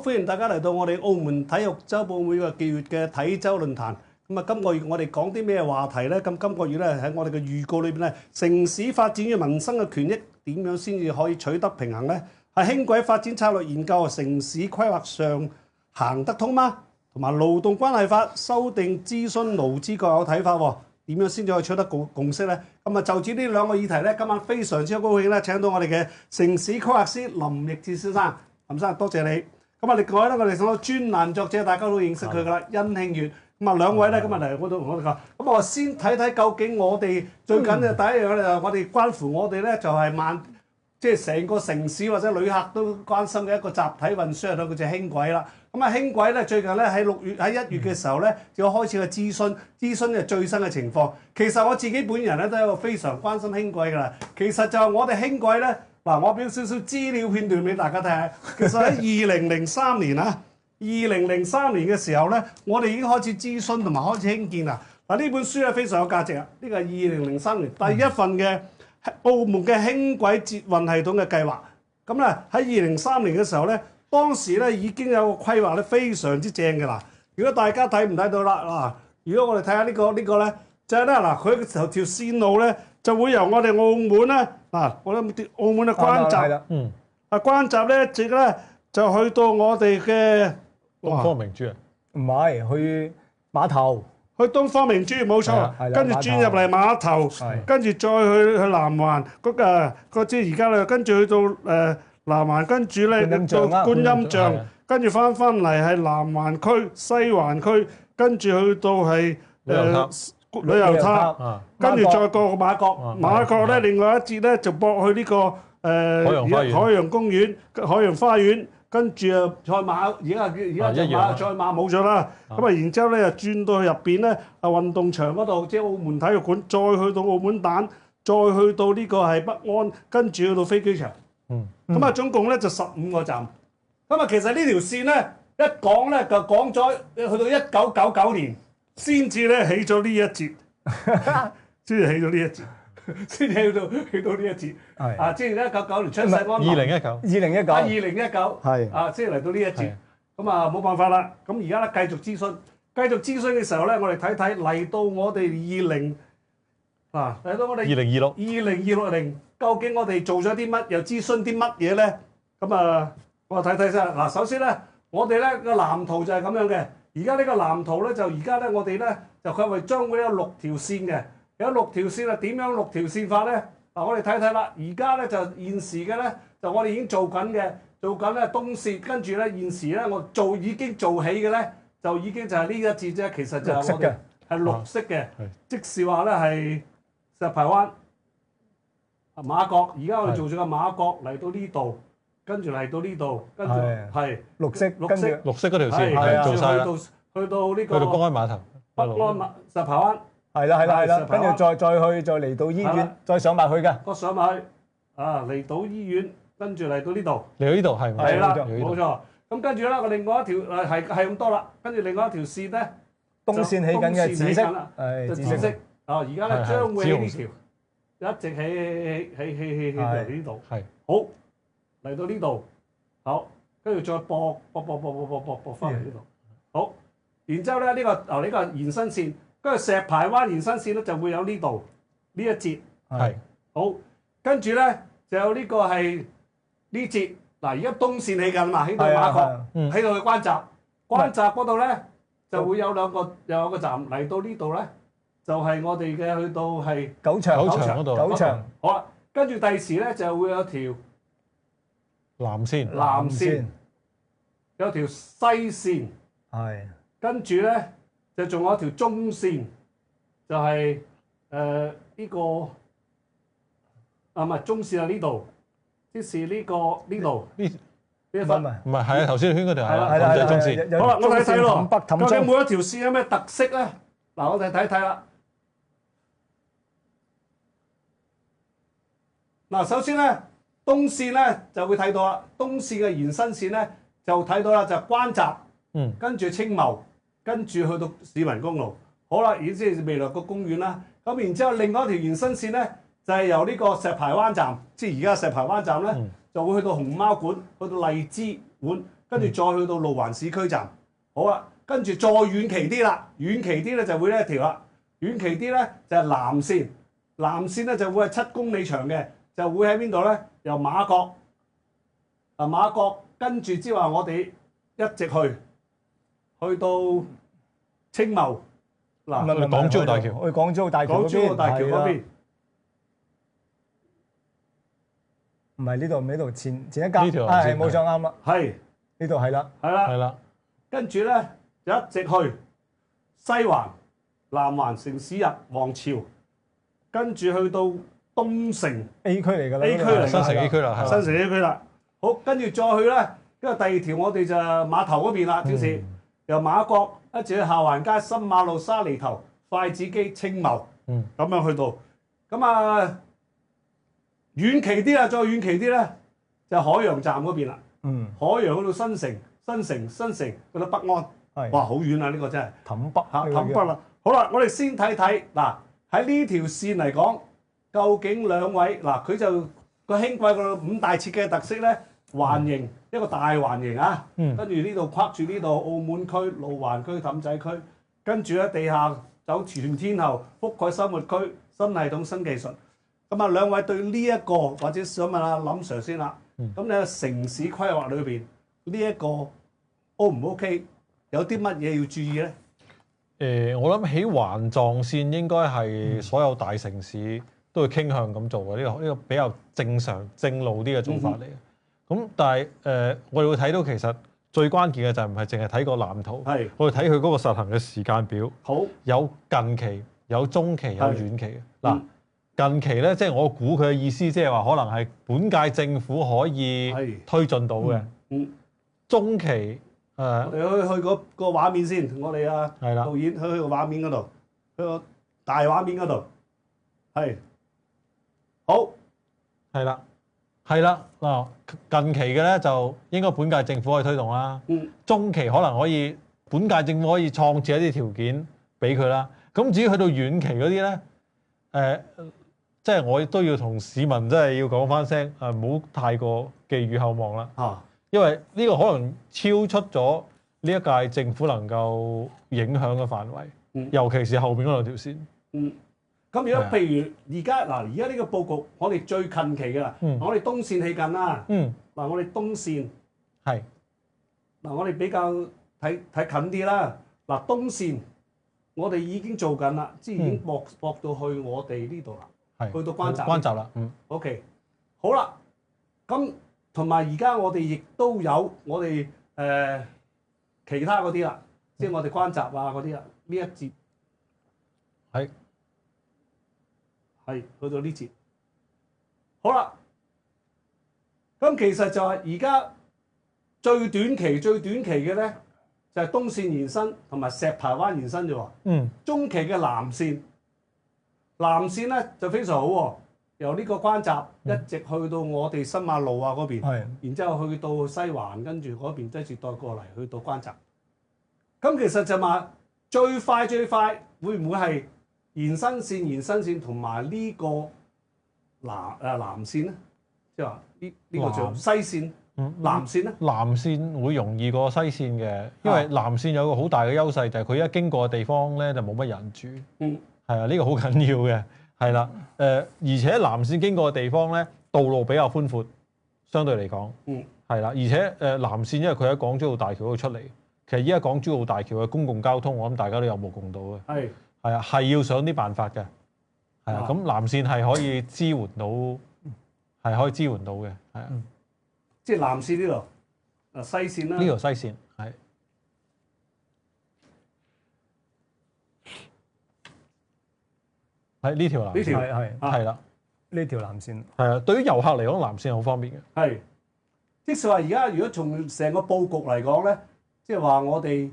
歡迎大家嚟到我哋澳門體育週報每個月嘅體週論壇。咁啊，今個月我哋講啲咩話題呢？咁今個月咧喺我哋嘅預告裏邊咧，城市發展與民生嘅權益點樣先至可以取得平衡呢？係輕軌發展策略研究城市規劃上行得通嗎？同埋勞動關係法修訂諮詢勞資各有睇法喎，點樣先至可以取得共識呢？咁啊，就住呢兩個議題咧，今晚非常之高興咧，請到我哋嘅城市規劃師林奕智先生，林生多謝你。咁啊，另外咧，我哋所專欄作者大家都認識佢噶啦，殷慶月。咁啊，兩位咧今日嚟我哋講，咁我先睇睇究竟我哋最緊嘅第一樣咧，我哋關乎我哋咧就係即係成個城市或者旅客都關心嘅一個集體運輸，佢就係輕軌啦。咁啊，輕軌咧最近咧喺1月嘅時候咧就開始嘅諮詢嘅最新嘅情況。其實我自己本人咧都係一個非常關心輕軌㗎啦。其實就係我哋輕軌咧，嗱，我俾少少資料片段俾大家睇下。其實喺2003年啊。2003年嘅時候咧，我哋已經開始諮詢同埋開始興建啦。嗱，呢本書咧非常有價值啊！呢個係2003年第一份嘅澳門嘅輕軌捷運系統嘅計劃。咁咧喺2003年嘅時候咧，當時咧已經有個規劃咧非常之正嘅啦。如果大家睇唔睇到啦嗱？如果我哋睇下呢個咧，就係咧嗱，佢條線路咧就會由我哋澳門咧嗱，我諗澳門嘅關閘，關閘咧直咧就去到我哋嘅。東方明珠啊？唔係，去碼頭，去東方明珠冇錯，跟住轉入嚟碼頭，跟住再去南環即係而家咧，跟住去到南環，跟住咧到觀音像，跟住翻嚟係南環區、西環區，跟住去到係旅遊塔，跟住再過馬角，馬角咧另外一節咧就駁去呢個海洋公園、海洋花園。跟住啊，賽馬而家賽馬冇咗啦。咁啊，然之後咧又轉到去入邊咧啊運動場嗰度，即係澳門體育館，再去到澳門蛋，再去到呢個係北安，跟住去到飛機場。咁啊，總共咧就15個站。咁啊，其實呢條線咧一講咧就講咗去到1999年先至咧起咗呢一節，先至起咗呢一節。先去到呢一節，啊，即係1999年出世安2019係啊，先嚟到呢一節，咁啊冇辦法啦。咁而家咧繼續諮詢嘅時候咧，我哋睇睇嚟到我哋嚟到我哋2026年，究竟我哋做咗啲乜，又諮詢啲乜嘢咧？咁啊，我睇睇先。嗱，首先咧，我哋咧個藍圖就係咁樣嘅。而家呢個藍圖咧，就而家咧我哋咧就佢話將會有6條線嘅。有6條線啊，點樣6條線法咧？嗱，我哋睇睇啦。而家咧就現時嘅咧，就我哋已經做緊咧東線，跟住咧現時咧我已經做起嘅咧，就已經就係呢一節啫。其實就係我哋係綠色嘅，即是話咧係石排灣、馬角。而家我哋做咗個馬角嚟到呢度，跟住嚟到呢度，跟住係綠色嗰條線做晒啦。去到呢個去到公安碼頭、北安石排灣。係啦，跟住再嚟到醫院，再上埋去嘅。上埋去啊，嚟到醫院，跟住嚟到呢度。嚟到呢度係啦，冇錯。咁跟住咧，我另外一條係咁多啦。跟住另外一條線咧，東線起緊嘅紫色，紫色。啊，而家咧將會呢條一直起到呢度。係好嚟到呢度，好，跟住再駁翻嚟呢度。好，然之後咧呢個延伸線。跟住石排灣延伸線咧就會有呢度呢一節，係好，跟住咧就有呢個係呢節。嗱，而家東線起緊嘛，起到馬角，起到去關閘嗰度咧就會有有個站嚟到呢度咧，就係我哋嘅去到係九場嗰度。好啦，跟住第時咧就會有條藍線，有條西線，係跟住咧。就仲有一條中線，就係呢個唔係中線係呢度，即是呢度呢一份唔係係啊，頭先圈嗰條係啦，中線。好啦，我睇睇咯，究竟每一條線有咩特色咧？嗱，我哋睇睇啦。嗱，首先咧，東線咧就會睇到啦，東線嘅延伸線咧就睇到啦，就關閘，跟住青茂。跟住去到市民公路，好啦，然之後未來個公園啦，咁然之後另外一條延伸線咧，就係由呢個石排灣站，即係而家石排灣站咧，就會去到熊貓館，去到荔枝館，跟住再去到路環市區站，好啦，跟住再遠期啲啦，遠期啲咧就會呢一條啦，遠期啲咧就係南線，南線咧就會係7公里長嘅，就會喺邊度咧？由馬國馬國跟住之後我哋一直去到青茂嗱，港珠澳大橋，去港珠澳大橋嗰邊，港珠澳大橋嗰邊。唔係呢度前一格，呢條係冇錯啱啦，係呢度係啦，係啦，係啦，跟住咧就一直去西環、南環、城市日、皇朝，跟住去到東城 A 區嚟㗎啦 A 區嚟㗎新城 A 區啦，係新城 A 區啦。好，跟住再去咧，跟住第二條我哋就碼頭嗰邊啦，即是由馬國一直去下環街、新馬路、沙梨頭、筷子基、青茂，咁樣去到。咁啊遠期啲啦，再遠期啲咧就海洋站嗰邊啦。海洋去到新城去到北安，係哇好遠啊！呢個真係氹北氹北啦。好啦，我哋先睇睇嗱喺呢條線嚟講，究竟兩位嗱佢就個輕軌個5大設計特色咧，環形一個大環形啊，跟住呢度框住呢度澳門區、路環區、氹仔區，跟住咧地下走全天候覆蓋生活區，新系統新技術。咁啊，兩位對呢一個或者想問下林 Sir 先啦。咁你喺城市規劃裏邊呢一個 O 唔 OK？有啲乜嘢要注意咧？我諗起環狀線應該係所有大城市都會傾向咁做嘅，呢個比較正常正路啲嘅做法嚟嘅。咁但係我哋會睇到其實最關鍵嘅就唔係淨係睇個藍圖，係我哋睇佢嗰個實行嘅時間表。好，有近期、有中期、有遠期嘅嗱。近期咧，即係我估佢嘅意思，即係話可能係本屆政府可以推進到嘅。中期我哋去個畫面先，我哋導演去個畫面嗰度，去個大畫面嗰度，係好，係啦嗱，近期嘅咧就應該本屆政府可以推動啦。中期可能可以本屆政府可以創設一啲條件俾佢啦。咁至於去到遠期嗰啲咧，即係我都要同市民真係要講翻聲，唔好太過寄予厚望啦。因為呢個可能超出咗呢一屆政府能夠影響嘅範圍，尤其是後邊嗰兩條線。咁如果譬如而家呢個佈局，我哋最近期嘅啦，我哋東線起緊啦。我哋東線係我哋比較睇近啲啦。東線我哋已經做緊啦，即係已經駁到去我哋呢度啦。去到關閘啦，OK， 好啦，咁同埋而家我哋亦都有我哋其他嗰啲啦，即係我哋關閘啊嗰啲啦，呢一節係去到呢節，好啦，咁其實就係而家最短期嘅咧，就係東線延伸同埋石排灣延伸啫喎。中期嘅南線咧就非常好喎，由呢個關閘一直去到我哋新馬路啊嗰邊，然之後去到西環，跟住嗰邊接待過嚟去到關閘。咁其實就話最快會唔會係延伸線同埋呢個南線咧？即係話呢個叫西線。南線咧？南線會容易過西線嘅，因為南線有個好大嘅優勢就係佢一經過嘅地方咧就冇乜人住。係啊，呢個好緊要嘅，係啦，而且南線經過嘅地方咧，道路比較寬闊，相對嚟講，係啦，而且南線因為佢喺港珠澳大橋嗰度出嚟，其實依家港珠澳大橋嘅公共交通，我諗大家都有目共睹嘅，係啊，係要想啲辦法嘅，係啊，咁南線係可以支援到，係可以支援到嘅，係啊，即係南線呢度，西線啦，呢條西線係。係呢條南線，係啦，呢條南線係啊。對於遊客嚟講，南線係好方便嘅。係，即係話而家如果從成個佈局嚟講咧，即係話我哋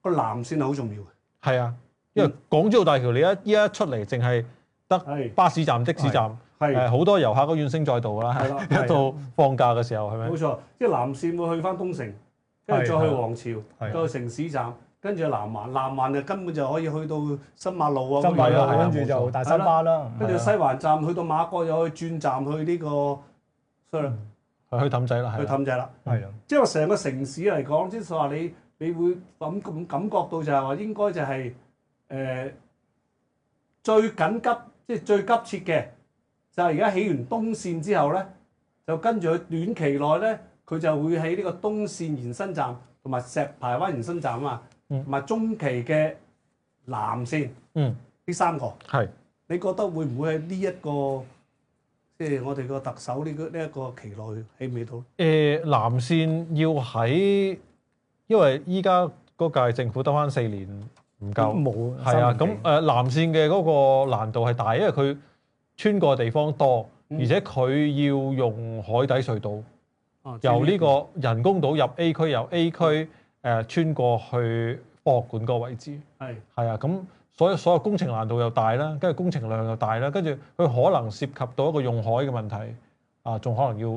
個南線係好重要嘅。係啊，因為港珠澳大橋你依家出嚟，淨係得巴士站、的士站，好多遊客都怨聲載道啦。一到放假嘅時候，係咪？冇錯，即係南線會去翻東城，跟住再去皇朝，再去城市站。跟住南環就根本就可以去到新馬路啊，跟住就大三巴啦。跟住西環站去到馬國又去轉站去呢個，sorry，去氹仔啦，去氹仔啦。係啊，即係話成個城市嚟講，即係話你會咁感覺到就係話應該就係最緊急，即係最急切嘅，就係而家起完東線之後咧，就跟住佢短期內咧，佢就會喺呢個東線延伸站同埋石排灣延伸站啊嘛，同埋中期嘅南線，呢三個。係。你覺得會唔會喺呢一個即係我哋個特首呢一個期內起唔起到？南線要喺，因為依家嗰屆政府得翻4年唔夠，冇係啊，咁南線嘅嗰個難度係大，因為佢穿過嘅地方多，而且佢要用海底隧道，由呢個人工島入 A 區，由 A 區穿過去博物館嗰個位置，係啊，咁。所有工程難度又大啦，跟住工程量又大啦，跟住佢可能涉及到一個用海嘅問題，仲可能要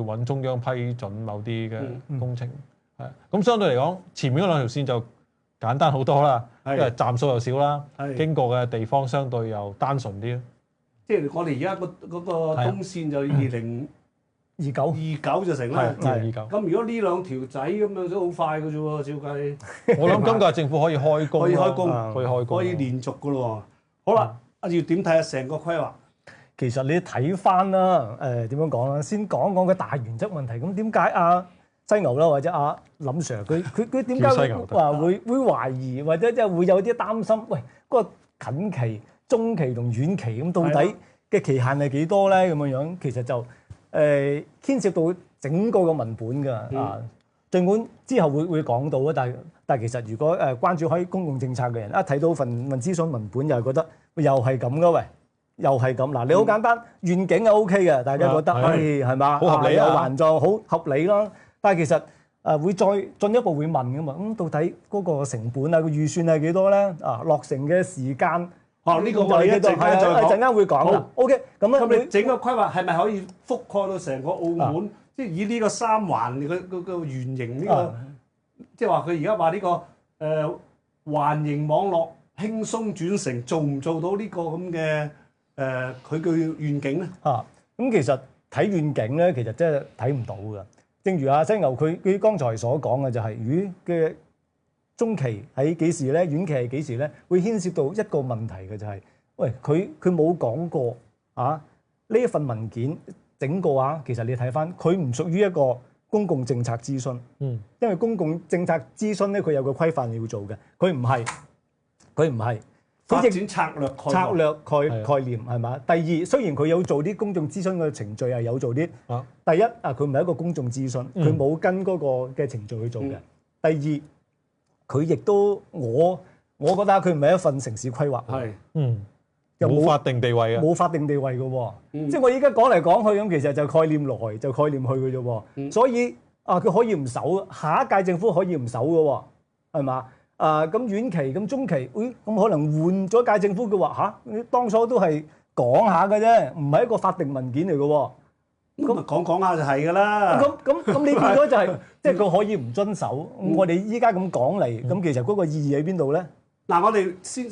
揾中央批准某啲嘅工程，係咁相對嚟講，前面嗰兩條線就簡單好多啦，因為站數又少啦，經過嘅地方相對又單純啲。即係我哋而家嗰個東線就2029就成啦，咁如果呢兩條仔咁樣都好快嘅啫喎，照計。我諗今屆政府可以開工，可以連續嘅咯喎。好啦，阿耀點睇下成個規劃？其實你睇翻啦，點樣講啦？先講個大原則問題。咁點解阿犀牛啦，或者阿林 Sir 佢點解話會懷疑，或者即係會有啲擔心？喂，嗰個近期、中期同遠期咁到底嘅期限係幾多咧？咁樣其實就牽涉到整個個文本㗎儘管之後會講到啊，但其實如果關注開公共政策嘅人，一睇到份諮詢文本，又係覺得又係咁㗎喂，又係咁嗱。你好簡單，願景係 OK 嘅，大家覺得係嘛？好合理啊，有環狀好合理啦。但係其實會再進一步會問㗎嘛。咁到底嗰個成本啊個預算係幾多咧？落成嘅時間。呢個我哋一陣間會講啦。OK，咁你整個規劃係咪可以覆蓋到成個澳門？即係以呢個三環個圓形呢個，即係話佢而家話呢個環形網絡輕鬆轉乘，做唔做到呢個咁嘅佢嘅願景咧？咁其實睇願景咧，其實真係睇唔到㗎。正如阿犀牛佢剛才所講嘅，就係魚嘅。中期喺幾時咧？遠期係幾時咧？會牽涉到一個問題嘅就係，喂，佢冇講過呢一份文件整個其實你睇翻，佢唔屬於一個公共政策諮詢，因為公共政策諮詢咧，佢有個規範要做嘅，佢唔係發展策略概念係嘛？第二，雖然佢有做啲公眾諮詢嘅程序係有做啲，第一佢唔係一個公眾諮詢，佢冇跟嗰個嘅程序去做嘅。第二。佢亦都我覺得佢唔係一份城市規劃，又冇法定地位嘅，冇法定地位嘅喎。即係我依家講嚟講去咁，其實就概念來就概念去嘅啫喎。所以佢可以唔守，下一屆政府可以唔守嘅喎，係嘛？咁遠期咁中期，咁可能換咗屆政府嘅話你當初都係講下嘅啫，唔係一個法定文件嚟嘅喎。咁講下就係㗎啦。咁你變咗就係，即係佢可以唔遵守。我哋依家咁講嚟，咁其實嗰個意義喺邊度咧？嗱，我哋先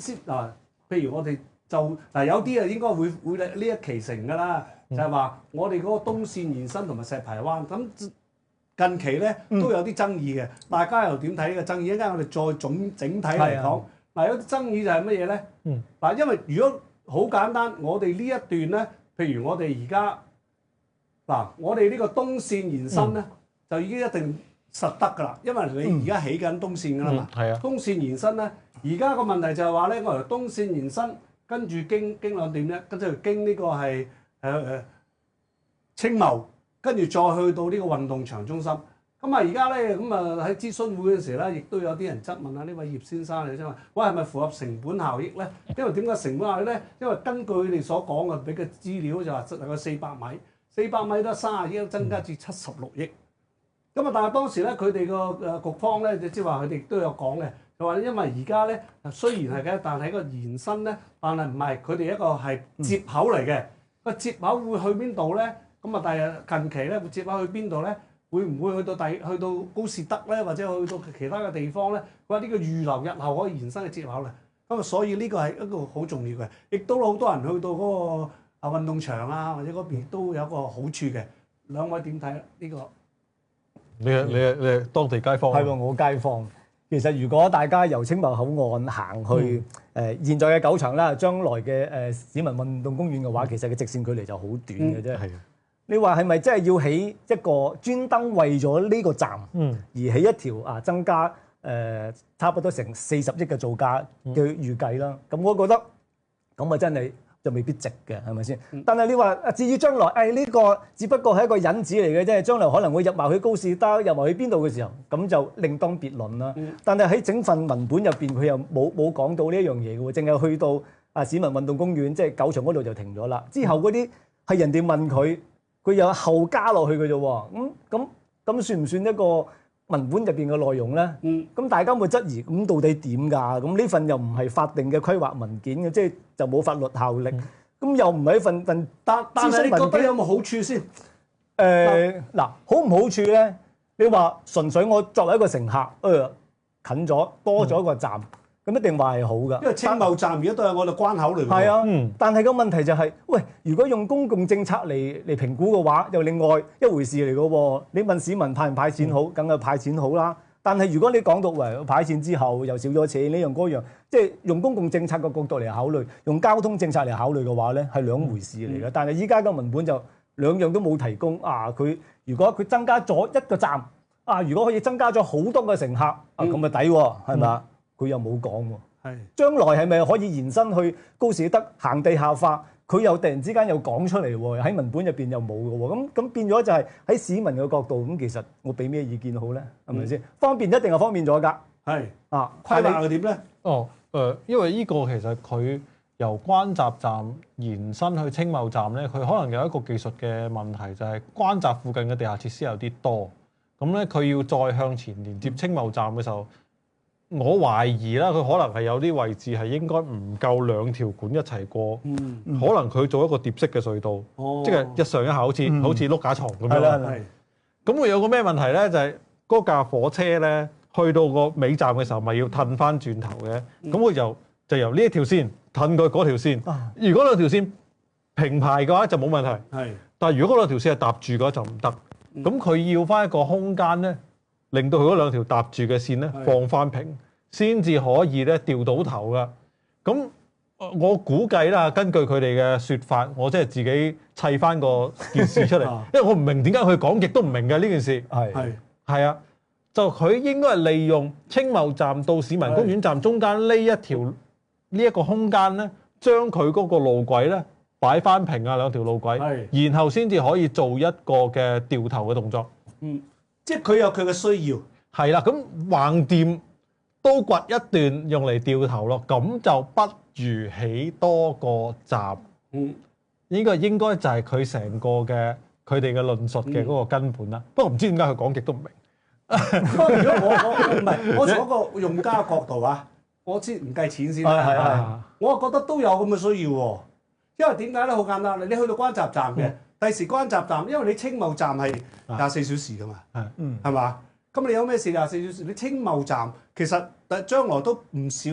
譬如我哋就有啲應該會呢一期成㗎啦，就係話我哋嗰個東線延伸同埋石排灣咁近期咧都有啲爭議嘅，大家又點睇呢個爭議？一陣間我哋再整體嚟講，有啲爭議就係乜嘢咧？因為如果好簡單，我哋呢一段咧，譬如我哋而家。我哋呢個東線延伸咧，就已經一定實得㗎啦，因為你而家起緊東線㗎啦嘛。東線延伸咧，而家個問題就係話咧，我由東線延伸，跟住經兩點咧，跟住經呢個係青茂，跟住再去到呢個運動場中心。而家咧喺諮詢會嘅時咧，亦都有啲人質問呢位葉先生嚟啫嘛，喂，係咪符合成本效益咧？因為點解成本效益咧？因為根據佢哋所講嘅俾嘅資料就話大概400米。400米得30億，增加至76億。但係當時咧，佢哋個局方咧，即係話佢哋都有講嘅，就話因為而家咧雖然係嘅，但係個延伸咧，但係唔係佢哋一個係接口嚟嘅。個接口會去邊度咧？但係近期咧會接口去邊度咧？會唔會去到高士德咧，或者去到其他嘅地方咧？佢話呢個預留日後可以延伸嘅接口咧。所以呢個係一個好重要嘅，亦都好多人去到嗰個運動場或者嗰邊都有一個好處嘅。兩位點睇呢個？你係當地街坊？係喎，我街坊。其實如果大家由青茂口岸行去現在嘅九場啦，將來嘅市民運動公園嘅話，其實嘅直線距離就好短嘅啫。你話係咪真係要起一個專登為咗呢個站而起一條增加差不多成40億嘅造價嘅預計啦？咁我覺得咁啊真係就未必值嘅，係咪先？但係你話至於將來，呢個只不過係一個引子嚟嘅啫，將來可能會入埋去高士德，入埋去邊度嘅時候，咁就另當別論啦。但係喺整份文本入邊，佢又冇講到呢一樣嘢嘅喎，淨係去到市民運動公園，即係九場嗰度就停咗啦。之後嗰啲係人哋問佢，佢又後加落去嘅啫喎。咁算唔算一個文本入邊嘅內容咧？咁大家會質疑，咁到底點㗎？咁呢份又唔係法定嘅規劃文件嘅，即係就冇法律效力。咁又唔係一份但係你覺得有冇好處先？好唔好處咧？你話純粹我作為一個乘客，近咗多咗一個站，咁一定話係好㗎。因為青茂站而家都係我哋關口嚟㗎。係啊，但係個問題就係，喂，如果用公共政策嚟評估嘅話，又另外一回事嚟㗎喎。你問市民派唔派錢好，梗係派錢好啦。但係如果你講到派錢之後又少咗錢呢樣嗰樣，即係用公共政策嘅角度嚟考慮，用交通政策嚟考慮嘅話咧，係兩回事嚟嘅。但係依家嘅文本就兩樣都冇提供。佢如果佢增加咗一個站，如果可以增加咗好多個乘客，咁咪抵喎，係咪？佢又冇講喎。係將來係咪可以延伸去高士德行地下化？佢又突然之間又講出嚟喎，喺文本入邊又冇嘅喎，咁變咗就係喺市民嘅角度，咁其實我俾咩意見好咧？係咪先？方便一定係方便咗㗎。係規劃係點咧？因為呢個其實佢由關閘站延伸去青茂站咧，佢可能有一個技術嘅問題，就係關閘附近嘅地下設施有啲多，咁咧佢要再向前連接青茂站嘅時候。我懷疑啦，佢可能係有啲位置係應該唔夠兩條管一齊過，可能佢做一個疊式嘅隧道，即係一上一下好似碌架床咁樣。咁會有個咩問題咧？就係嗰架火車咧，去到個尾站嘅時候，咪要褪翻轉頭嘅。咁佢就由呢一條線褪過嗰條線。如果兩條線平排嘅話，就冇問題。但係如果嗰兩條線係搭住嘅話，就唔得。咁佢要翻一個空間咧。令到佢嗰兩條搭住嘅線咧放翻平，先至可以咧掉到頭噶。咁我估計啦，根據佢哋嘅説法，我即係自己砌翻個件事出嚟，因為我唔明點解佢講極都唔明嘅呢件事。係啊，就佢應該係利用青茂站到市民公園站中間呢一個空間咧，將佢嗰個路軌咧擺翻平兩條路軌，然後先至可以做一個嘅掉頭嘅動作。即係佢有佢嘅需要，係啦。咁橫掂都掘一段用嚟掉頭咯，咁就不如起多個站。應該就係佢成個嘅佢哋嘅論述嘅嗰個根本啦。不過唔知點解佢講極都唔明。不過如果我從一個用家嘅角度我先唔計錢先啦。我覺得都有咁嘅需要喎。因為點解咧？好簡單，你去到關閘站嘅。第時關閘站，因為你青茂站係24小時㗎嘛，係嘛？咁你有咩事24小時？你青茂站其實將來都唔少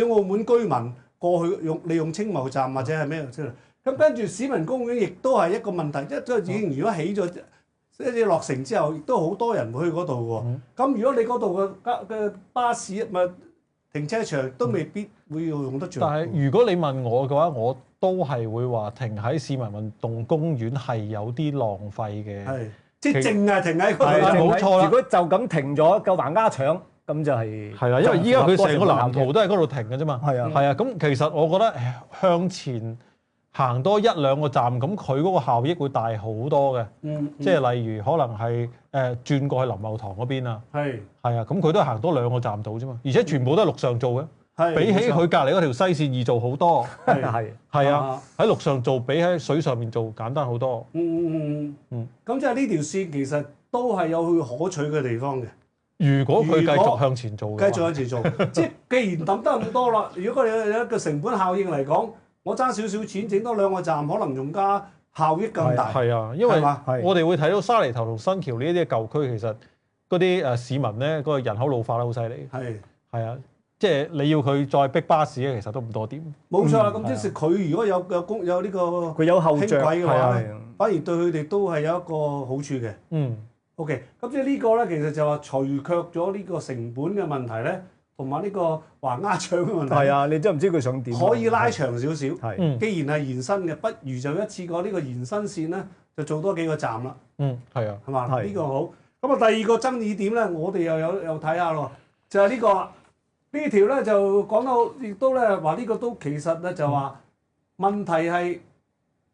澳門居民過去利用青茂站或者係咩之類。咁跟住市民公園亦都係一個問題，即係已經如果起咗一啲落成之後，亦都好多人會去嗰度喎。咁如果你嗰度嘅巴士咪停車場都未必會用得着。但係如果你問我嘅話，我都係會話停喺市民運動公園係有啲浪費嘅，即係淨係停喺嗰度，冇錯啦。如果就咁停咗夠橫家腸，咁就係啦，因為依家佢成個藍圖都喺嗰度停嘅啫嘛。係啊，咁其實我覺得向前行多1-2個站，咁佢嗰個效益會大好多嘅。即係例如可能係轉過去林茂堂嗰邊啊。係啊，咁佢都係行多2個站到啫嘛，而且全部都係陸上做嘅。比起佢隔離嗰條西線易做好多，係啊，喺陸上做比喺水上面做簡單好多。咁即係呢條線其實都係有佢可取嘅地方嘅。如果佢繼續向前做，繼續向前做，即係既然抌得咁多啦，如果佢有一個成本效應嚟講，我爭少少錢整多2個站，可能仲加效益更大。係啊，因為我哋會睇到沙梨頭同新橋呢啲舊區，其實嗰啲市民咧嗰個人口老化得好犀利。係啊。即係你要佢再逼巴士咧，其實都唔多點。冇錯啦，咁即是佢如果有呢個佢有後著輕軌嘅話咧，係啊反而對佢哋都係有一個好處嘅。嗯 OK，咁即係呢個咧，其實就話除卻咗呢個成本嘅問題咧，同埋呢個橫鴉腸嘅問題。係啊，你真係唔知佢想點。可以拉長少少。係既然係延伸嘅，不如就一次過呢個延伸線咧，就做多幾個站啦，係啊，係嘛？係呢個好。咁啊，第二個爭議點咧，我哋又睇下咯，就係呢個呢條咧就講到，亦都咧話呢個都其實咧就話問題係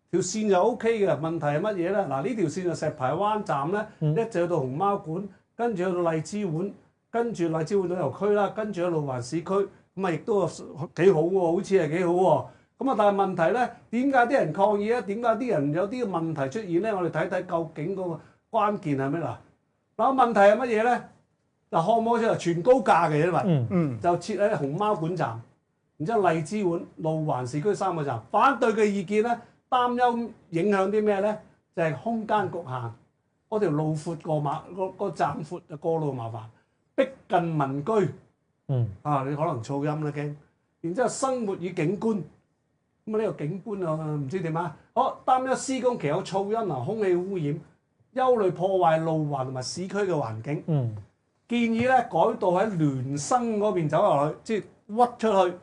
條線就 O K 嘅，問題係乜嘢咧？嗱，呢條線就石排灣站咧，一直去到熊貓館，跟住去到荔枝碗，跟住荔枝碗旅遊區啦，跟住去路環市區，咁啊亦都幾好喎，好似係幾好喎。咁啊，但係問題咧，點解啲人抗議咧？點解啲人有啲問題出現咧？我哋睇睇究竟嗰個關鍵係咩嗱？嗱，問題係乜嘢咧？嗱，項目就全高價嘅，因為就設喺熊貓館站，然之後荔枝碗、路環市區3個站。反對嘅意見咧，擔憂影響啲咩咧？就係空間局限，嗰條路闊過馬，個站闊就過路麻煩，逼近民居。你可能噪音啦驚。然之後生活與景觀，咁啊呢個景觀啊唔知點啊。好，擔憂施工期有噪音啊、空氣污染，憂慮破壞路環同埋市區嘅環境。建議咧改道喺聯生嗰邊走落去，即係屈出去。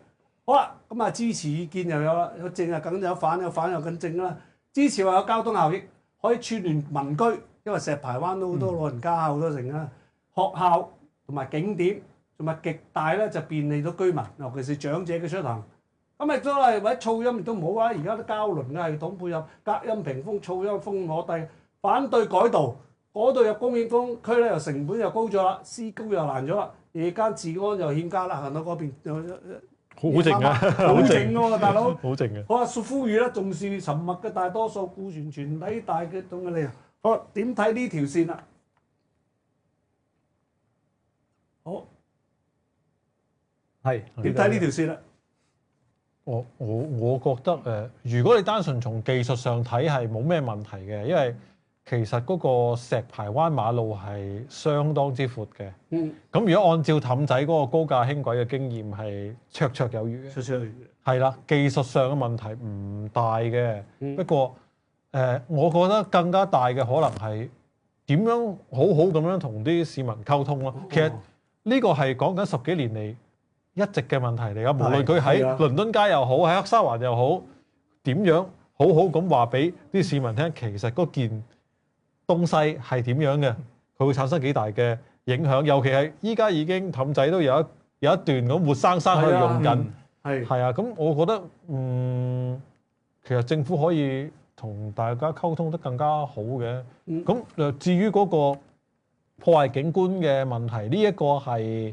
好啦，咁啊支持意見又有啦，有正啊梗有反，有反又更正啦。支持話有交通效益，可以串聯民居，因為石排灣都好多老人家好多成啦。學校同埋景點，同埋極大咧就便利到居民，尤其是長者嘅出行。咁亦都係或者噪音亦都唔好啊！而家都交輪嘅系統配合隔音屏風、噪音風攞低，反對改道。嗰度有公園風區咧，又成本又高咗啦，施工又難咗啦，夜間治安又欠佳啦，行到嗰邊好靜啊，好靜喎，大佬。好靜嘅。好啊，呼籲咧重視沉默嘅大多數，顧全全體大嘅眾嘅利益。好，點睇呢條線啊？好，係點睇呢條線啊？我覺得如果你單純從技術上睇係冇咩問題嘅，因為其實嗰個石排灣馬路係相當之闊嘅。咁如果按照氹仔嗰個高架輕軌嘅經驗係綽綽有餘嘅。綽綽有餘。係啦，技術上嘅問題唔大嘅。不過我覺得更加大嘅可能係點樣好好咁樣同啲市民溝通咯。其實呢個係講緊10幾年嚟一直嘅問題嚟㗎。無論佢喺倫敦街又好，喺黑沙環又好，點樣好好咁話俾啲市民聽，其實嗰件東西係點樣嘅，佢會產生幾大嘅影響，尤其係依家已經氹仔都有一段咁活生生喺度用緊，係啊，咁我覺得其實政府可以同大家溝通得更加好嘅。咁至於嗰個破壞景觀嘅問題，呢一個係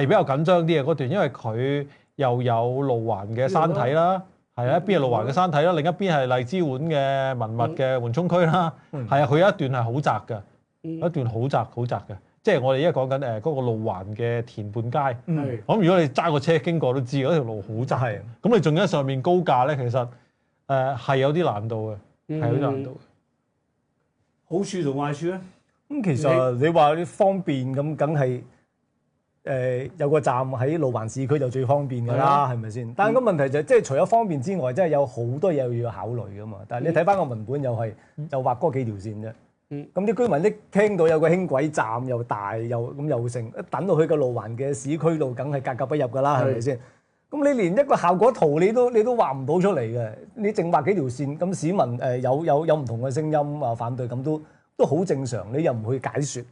比較緊張啲嘅嗰段，因為佢又有路環嘅山體啦。係啊，一邊係路環嘅山體啦，另一邊係荔枝碗嘅文物嘅緩衝區啦。係啊，佢有一段係好窄嘅，一段好窄嘅。即係我哋而家講緊嗰個路環嘅田半街。我諗如果你揸個車經過都知嗰條路好窄。咁你仲喺上面高架咧，其實係有啲難度嘅，係有啲難度嘅。好處同壞處咧？咁其實你話啲方便咁，梗係。有個站喺路環市區就最方便㗎啦，係咪先？但係個問題就即係除咗方便之外，真係有好多嘢要考慮㗎嘛。但係你睇翻個文本又係就畫嗰幾條線啫。咁啲居民一聽到有個輕軌站又大又成，一等到去個路環嘅市區度，梗係格格不入㗎啦，係咪先？咁你連一個效果圖你都畫唔到出嚟嘅，你淨畫幾條線，咁市民有唔同嘅聲音啊反對，咁都好正常。你又唔去解説，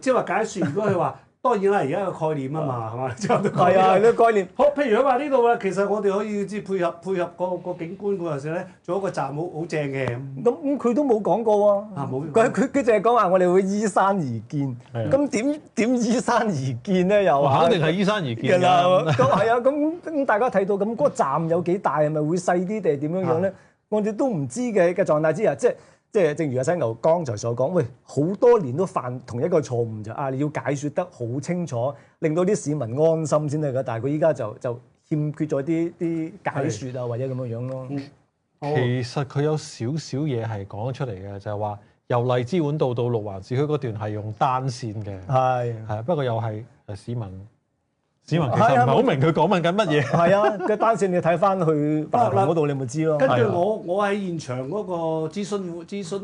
即係話解説，如果佢話。當然啦，而家有個概念啊嘛，係嘛？係啊，呢個概念。好，譬如佢話呢度啊，其實我哋可以配合個景觀嗰陣時咧，做一個站好正嘅。咁佢都冇講過喎。冇。佢淨係講話我哋會依山而建。咁點依山而建咧？又肯定係依山而建啦。咁係啊，咁大家睇到咁嗰個站有幾大，係咪會細啲定係點樣樣咧？我哋都唔知嘅狀態之下，即係正如阿犀牛剛才所講，喂，好多年都犯同一個錯誤就你要解説得好清楚，令到啲市民安心先得㗎。但係佢依家就欠缺咗啲解説啊，或者咁樣樣咯。其實佢有少少嘢係講得出嚟嘅，就係話由荔枝碗到路環市區嗰段係用單線嘅。係。不過又係市民市民其實唔係好明佢講緊乜嘢。係啊，個單線你睇翻去白龍嗰度，你咪知咯。跟住我喺現場嗰個諮詢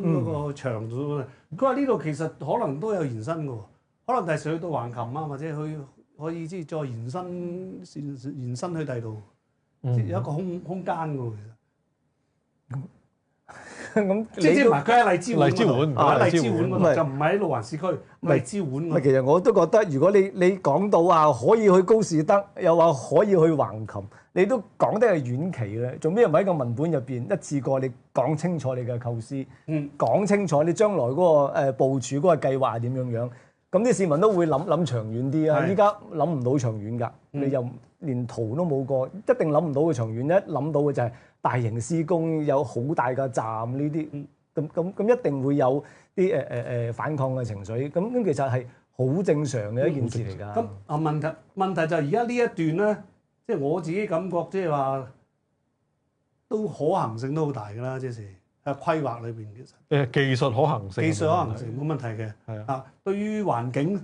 嗰個場度，佢話呢度其實可能都有延伸嘅喎，可能第時去到橫琴啊，或者去可以即係再延伸去第二度，有一個空間嘅喎，其實。咁即係唔係佢喺荔枝碗，荔枝碗嗰度就唔係喺路環市區，荔枝碗。唔係，其實我都覺得，如果你講到話可以去高士德，又話可以去橫琴，你都講得係遠期嘅，做咩唔喺個文本入邊一次過你講清楚你嘅構思，講清楚你將來嗰個部署嗰個計劃係點樣樣，咁啲市民都會諗長遠啲啊！依家諗唔到長遠㗎，你又連圖都冇過，一定諗唔到嘅長遠。一諗到嘅就係大型施工有好大嘅站呢啲，咁一定會有啲反抗嘅情緒。咁其實係好正常嘅一件事嚟㗎。咁問題就係而家呢一段咧，即係我自己感覺，即係話都可行性都好大㗎啦，即係喺規劃裏邊其實技術可行性冇問題嘅。係啊，對於環境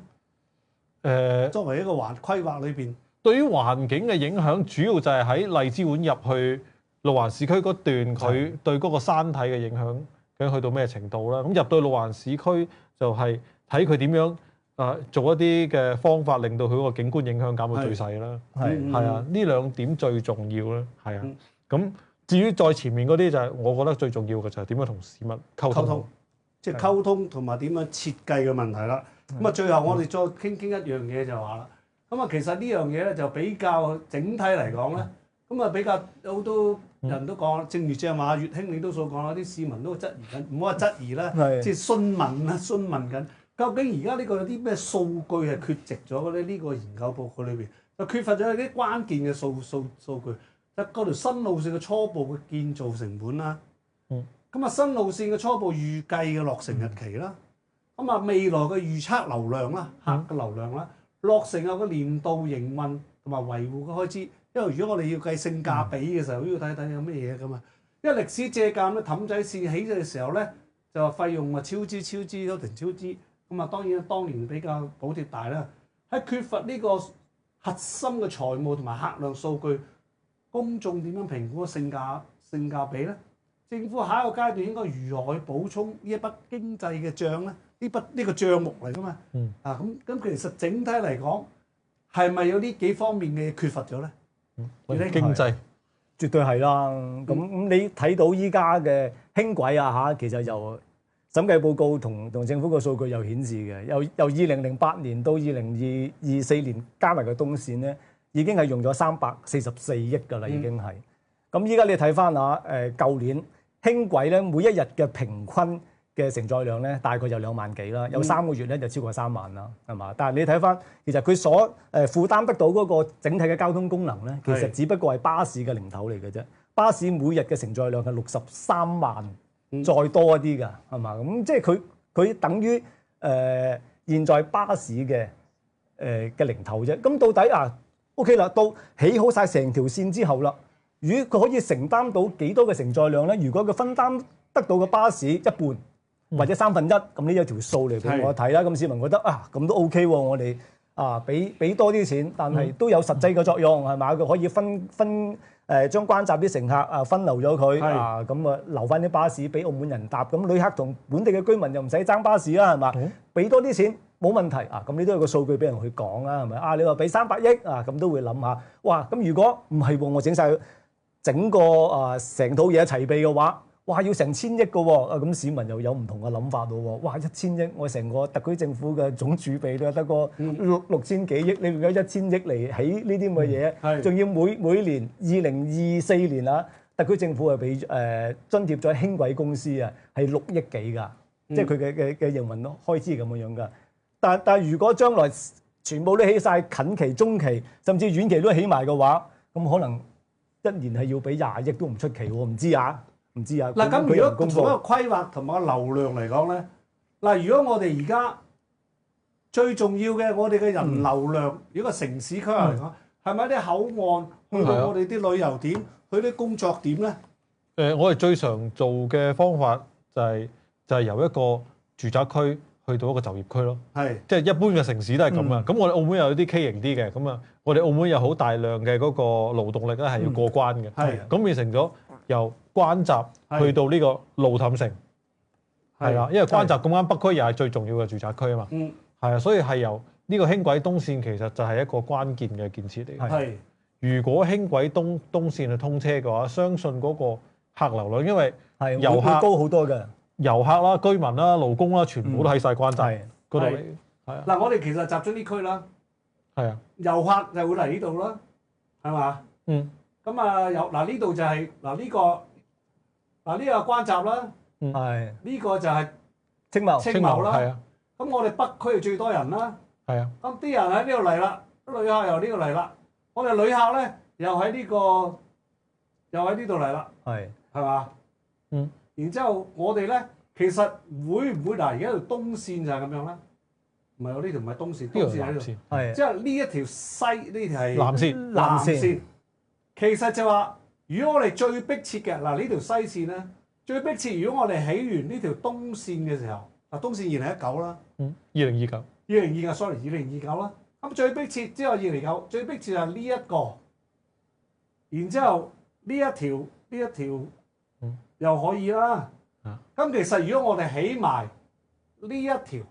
作為一個規劃裏邊，對於環境嘅影響，主要就係喺荔枝碗入去路環市區嗰段，佢對嗰個山體嘅影響究竟去到咩程度啦？咁入到路環市區就係睇佢點樣做一啲嘅方法，令到佢嗰個景觀影響減到最細啦。係啊，呢兩點最重要啦。係啊，咁至於再前面嗰啲就係我覺得最重要嘅就係點樣同市民溝通，即係溝通同埋點樣設計嘅問題啦。咁啊，最後我哋再傾一樣嘢就話啦。咁啊，其實呢樣嘢咧就比較整體嚟講咧，咁啊比較好多人都講，正如正話，月興你都所講啦，啲市民都質疑緊，唔好話質疑啦，即係詢問緊，究竟而家呢個有啲咩數據係缺席咗嘅咧？呢個研究報告裏邊就缺乏咗啲關鍵嘅數據，就嗰條新路線嘅初步嘅建造成本啦，咁啊新路線嘅初步預計嘅落成日期啦，咁啊未來嘅預測流量啦，客嘅流量啦，落成後嘅年度營運同埋維護嘅開支。因為如果我哋要計性價比嘅時候，都要睇睇有咩嘢㗎嘛。因為歷史借鑑咧，氹仔線起嘅時候咧，就話費用啊超支都停超支。咁啊當然當年比較補貼大啦。喺缺乏呢個核心嘅財務同埋客量數據，公眾點樣評估性價比咧？政府下一個階段應該如何去補充呢一筆經濟嘅帳咧？呢個帳目嚟㗎嘛。咁其實整體嚟講，係咪有呢幾方面嘅缺乏咗咧？經濟絕對係啦。咁你睇到依家嘅輕軌啊其實由審計報告同政府個數據又顯示嘅，由2008年到2024年加埋個東線咧，已經係用咗344億㗎啦，已經係。咁依家你睇翻舊年輕軌咧，每一日嘅平均嘅承載量咧，大概有2萬幾啦，有3個月咧就超過3萬啦，係嘛？但係你睇翻，其實佢所負擔得到嗰個整體嘅交通功能咧，其實只不過係巴士嘅零頭嚟嘅啫。巴士每日嘅承載量係63萬，再多一啲㗎，係嘛？咁即係佢等於現在巴士嘅零頭啫。咁到底OK 啦，到起好晒成條線之後啦，如果佢可以承擔到幾多嘅承載量咧？如果佢分擔得到嘅巴士一半，或者1/3，咁呢有條數嚟俾我睇啦。咁市民覺得咁都 OK 喎，我哋俾多啲錢，但係都有實際嘅作用係嘛？佢可以分將關閘啲乘客分流咗佢咁留翻啲巴士俾澳門人搭，咁旅客同本地嘅居民又唔使爭巴士啦係嘛？俾多啲錢冇問題咁你都有個數據俾人去講啦係咪？你話俾300億咁都會諗下，哇！咁如果唔係喎，我整個成套嘢齊備嘅話。哇！要成1000億嘅喎，咁市民又有唔同嘅諗法咯喎。哇！1000億，我成個特區政府嘅總儲備都得個6000幾億，你用咗1000億嚟起呢啲咁嘅嘢，仲要每年2024年特區政府係俾津貼咗輕軌公司係6億幾㗎，即係佢嘅營運開支咁樣㗎。但係如果將來全部都起晒，近期、中期甚至遠期都起埋嘅話，咁可能1年係要俾20億都唔出奇喎，唔知嗱，咁如果從一個規劃同埋個流量嚟講咧，嗱，如果我哋而家最重要嘅，我哋嘅人流量，如果個城市規劃嚟講，係咪啲口岸去到我哋啲旅遊點，去啲工作點咧？我哋最常做嘅方法就係由一個住宅區去到一個就業區咯。係，即係一般嘅城市都係咁啊。咁我哋澳門有啲畸形啲嘅，咁啊，我哋澳門有好大量嘅嗰個勞動力咧係要過關嘅。係，咁變成咗由關閘去到呢個路氹城，係啦，因為關閘咁啱北區又係最重要嘅住宅區啊嘛。係啊，所以係由呢個輕軌東線其實就係一個關鍵嘅建設嚟嘅。係，如果輕軌東線去通車嘅話，相信嗰個客流量，因為係遊客會高好多嘅，遊客啦、居民啦、勞工啦，全部都喺晒關閘嗰度嚟。係啊，嗱，我哋其實集中呢區啦，係啊，遊客就會嚟呢度啦，係嘛？咁啊，嗱呢度就係呢個關閘啦，係呢個就係青茂啦。係啊，咁我哋北區係最多人啦。係啊，咁啲人喺呢度嚟啦，旅客又呢度嚟啦。我哋旅客咧又喺呢度嚟啦，係嘛？然之後我哋咧其實會唔會嗱？而家條東線就係咁樣啦。唔係喎，呢條唔係東線，東線喺呢度。係即係呢一條西，呢條係南線。其實就話，如果我哋最迫切嘅嗱呢條西線咧，最迫切，如果我哋起完呢條東線嘅時候，東線2019啦，2029啦。咁最迫切之後2029，最迫切係呢一個，然之後呢一條又可以啦。咁其實如果我哋起埋呢一條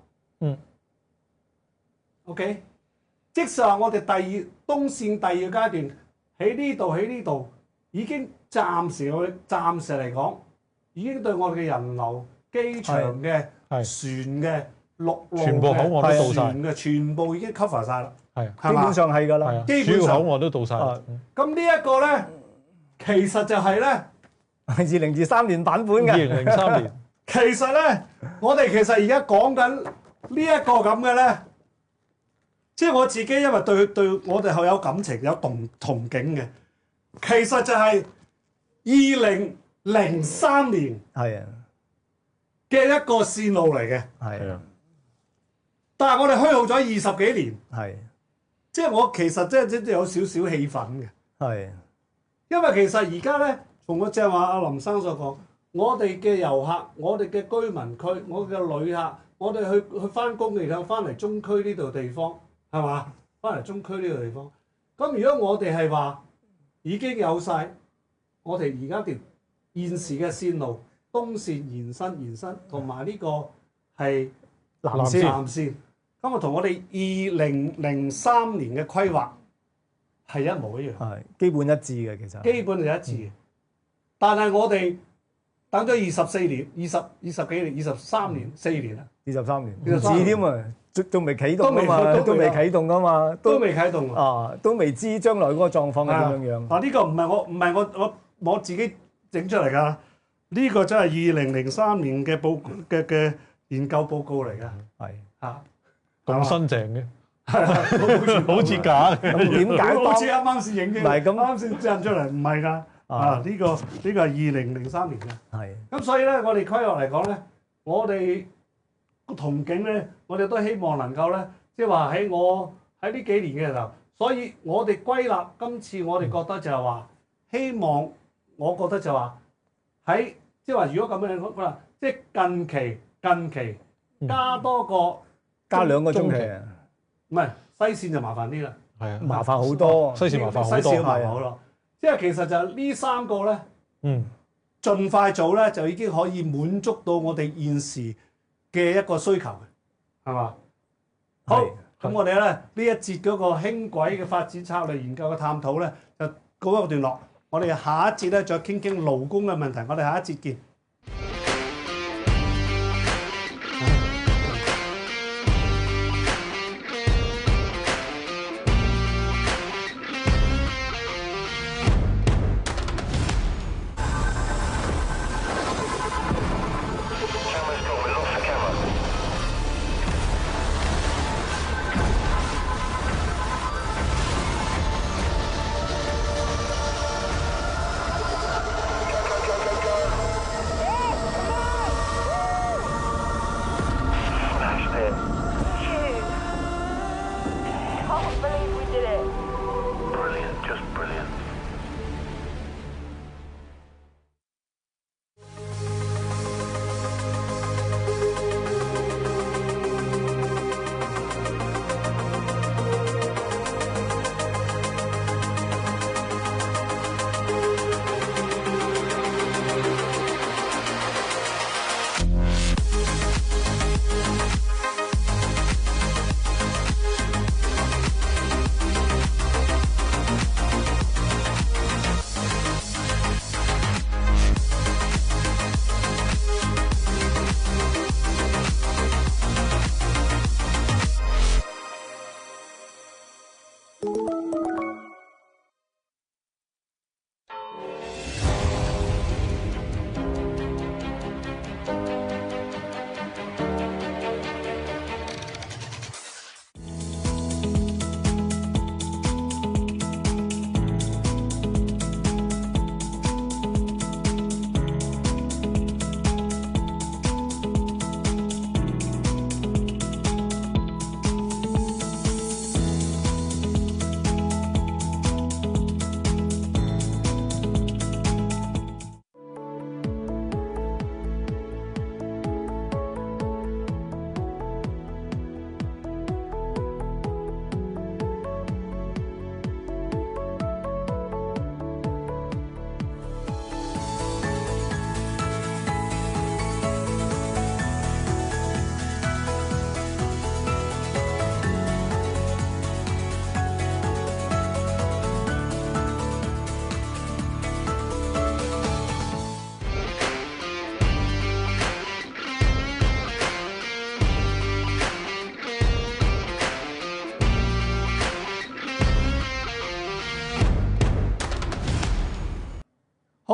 ，OK， 即使話我哋東線第二階段喺呢度，已經暫時嚟講，已經對我哋嘅人流、機場嘅、船嘅、陸路嘅、全部口岸都到晒嘅，全部已經 cover 晒啦。係，基本上係㗎啦。主要口岸都到晒。咁呢一個咧，其實就係咧2023年版本嘅。2003年。其實咧，我哋其實而家講緊呢一個咁嘅咧，即係我自己因為對我哋係有感情、有同情嘅。其實就係2003年嘅一個線路嚟嘅。係啊。但係我哋虛耗咗20幾年。係。即係我其實即係有少少氣憤嘅。係。因為其實而家咧，從我正話阿林生所講。我哋嘅遊客，我哋嘅居民區，我哋嘅旅客，我哋去翻工嘅，然後翻嚟中區呢度地方，係嘛？翻嚟中區呢度地方。咁如果我哋係話已經有晒，我哋而家條現時嘅線路東線延伸，同埋呢個係南線，咁啊同我哋2003年嘅規劃係一模一樣，係基本一致嘅其實。基本係一致嘅，但係我哋等咗24年、20幾年、23年、4年啦，23年唔止添啊，仲未啟動啊嘛，都未啟動啊嘛，都未啟動啊，都未知將來嗰個狀況係點樣樣。啊，呢個唔係我自己整出嚟㗎，呢個真係2003年嘅研究報告嚟㗎，係嚇咁新淨嘅，係好似假嘅，咁點解好似啱先影嘅，唔係咁啱先印出嚟，唔係㗎。呢個係2003年嘅，係咁所以咧，我哋規劃嚟講咧，我哋個憧憬咧，我哋都希望能夠咧，即係話喺呢幾年嘅時候，所以我哋歸納今次我哋覺得就係話，希望我覺得就話喺即係話，如果咁樣講，即係近期加多個加2個中期，唔係西線就麻煩啲啦，係啊，麻煩好多，西線麻煩好多，西線麻煩好多。即係其實就呢3個咧，盡快做咧就已經可以滿足到我哋現時嘅一個需求嘅，係嘛？好，咁我哋咧呢一節嗰個輕軌嘅發展策略研究嘅探討咧，就告一個段落。我哋下一節咧再傾勞工嘅問題。我哋下一節見。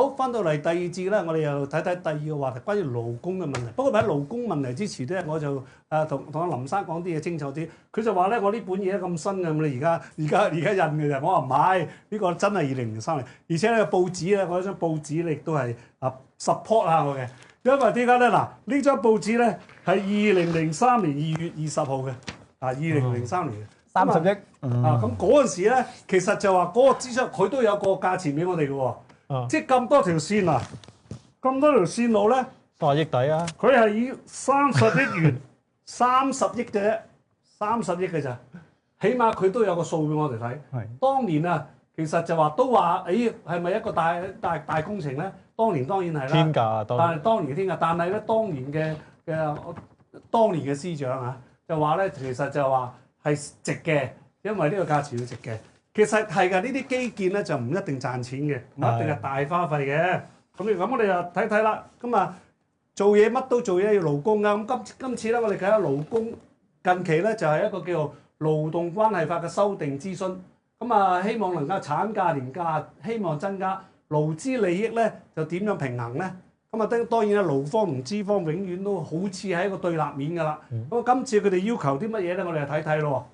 好，翻到嚟第二節咧，我哋又睇睇第二個話題，關於勞工嘅問題。不過喺勞工問題之前咧，我就同阿林生講啲嘢清楚啲。佢就話咧，我呢本嘢咁新嘅，你而家印嘅啫。我話唔係，呢個真係2003年，而且咧報紙咧，我張報紙咧亦都係support 下我嘅。因為點解咧？嗱，呢張報紙咧係2003年2月20號嘅，2003年30億咁嗰陣時咧，其實就話嗰個資訊佢都有個價錢俾我哋嘅喎。即係咁多條線啊，咁多條線路咧，30億底啊！佢係以30億元，30億嘅啫，30億嘅咋，起碼佢都有個數俾我哋睇。係當年啊，其實就話都話，係咪一個大工程咧？當年當然係啦，天價，但係當年嘅天價，但係咧當年嘅司長啊，就話咧，其實就話係值嘅，因為呢個價錢要值嘅。其實係㗎，呢啲基建咧就唔一定賺錢嘅，唔一定係大花費嘅。咁我哋就睇睇啦。咁啊，做嘢乜都做嘢要勞工㗎。咁今次咧，我哋睇下勞工近期咧就係一個叫做勞動關係法嘅修訂諮詢。咁啊，希望能夠產假年假，希望增加勞資利益咧，就點樣平衡咧？咁啊，當然啦，勞方同資方永遠都好似係一個對立面㗎啦。咁今次佢哋要求啲乜嘢咧？我哋就睇睇咯。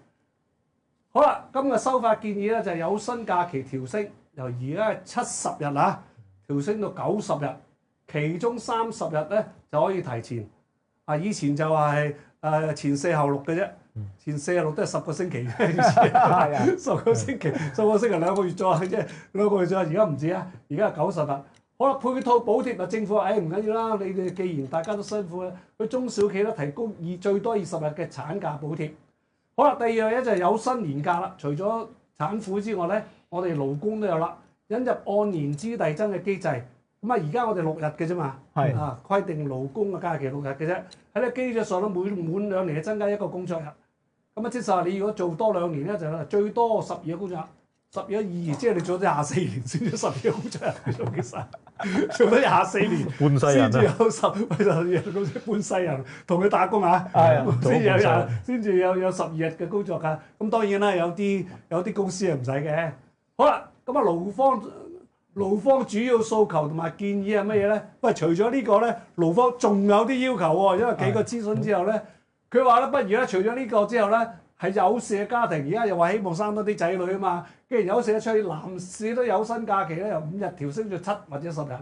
好啦，今日修法建議咧就係有薪假期調升，由而家70日啊，調升到90日，其中30日咧就可以提前。以前就話係前4後6嘅啫，前4後6都係10個星期啫，以前10個星期2個月左右啫，2個月左右，而家唔止啊，而家係90日。好啦，配套補貼啊，政府話唔緊要啦，你哋既然大家都辛苦咧，佢中小企咧提供最多20日嘅產假補貼。好啦，第二樣嘢就係有薪年假啦。除咗產婦之外咧，我哋勞工都有啦，引入按年資遞增嘅機制。咁而家我哋6日嘅啫嘛，規定勞工嘅假期6日嘅啫。喺呢基礎上咧，滿2年增加1個工作日。咁即係話你如果做多2年咧，就最多12個工作日。12個2，即係你做咗24年先至12個工作日，做幾晒？做咗24年，半世人先至有半世人同佢打工啊，先至有12日嘅工作㗎。咁當然啦，有啲公司係唔使嘅。好啦，咁啊勞方主要訴求同埋建議係乜嘢咧？喂，除咗呢個咧，勞方仲有啲要求喎。因為幾個諮詢之後咧，佢話咧，不如咧，除咗呢個之後咧，係有事嘅家庭，而家又話希望生多啲仔女啊嘛。既然有事嘅出去，男士都有薪假期咧，由5日調升到7或者10日。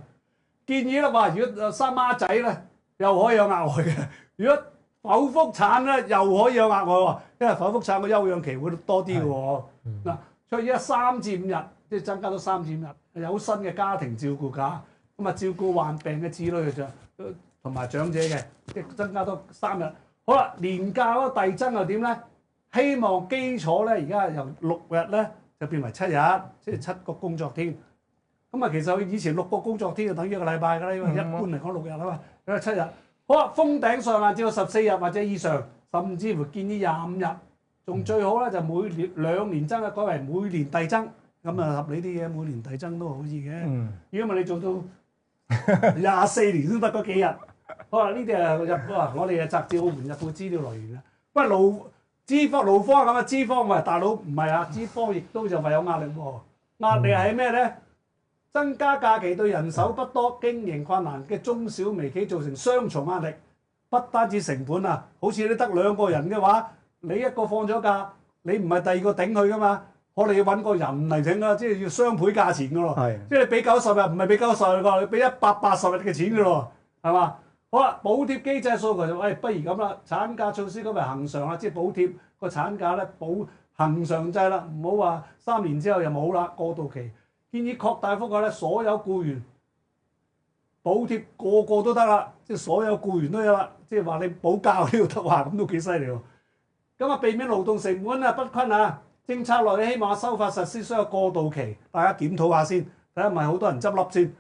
建議啦話，如果生孖仔咧，又可以有額外嘅；如果剖腹產咧，又可以有額外喎。因為剖腹產個休養期會多啲嘅喎。嗱，所以而家3至5日，即係增加到3至5日有薪嘅家庭照顧假，咁啊照顧患病嘅子女嘅同埋長者嘅，即係增加多3日。好啦，年假嗰個遞增又點咧？希望基礎咧而家由6日咧就變為7日，即係7個工作天。咁啊，其實以前6個工作天就等於1個禮拜㗎啦，因為一般嚟講6日啊嘛，有7日。好啦，封頂上限至到14日或者以上，甚至乎建議25日，仲最好咧就每年2年增，改為每年遞增，咁啊合理啲嘅，每年遞增都可以嘅。如果唔係你做到24年先得嗰幾日。好啦，呢啲係我哋嘅雜誌澳門日報資料來源啦。喂，勞方咁啊，資方喂大佬唔係啊，資方亦都就話有壓力喎。壓力係咩咧？增加假期對人手不多、經營困難嘅中小微企造成雙重壓力，不單止成本啊，好似你得2個人嘅話，你一個放咗假，你唔係第二個頂佢噶嘛，我哋要揾個人嚟頂啦，即係要雙倍價錢噶咯，即係你俾90日唔係俾90日個，你俾180日嘅錢噶咯，係嘛？好啦，補貼機制訴求就不如咁啦，產假措施咁咪恆常啦，即係補貼個產假咧恆常制啦，唔好話3年之後又冇啦，過渡期。建議擴大覆蓋咧，所有僱員補貼個個都得啦，即係所有僱員都有啦，即係話你補假呢度得話，咁都幾犀利喎。咁啊，避免勞動成本啊不均啊，政策內希望修法實施需要過渡期，大家檢討下先，睇下係咪好多人執笠先，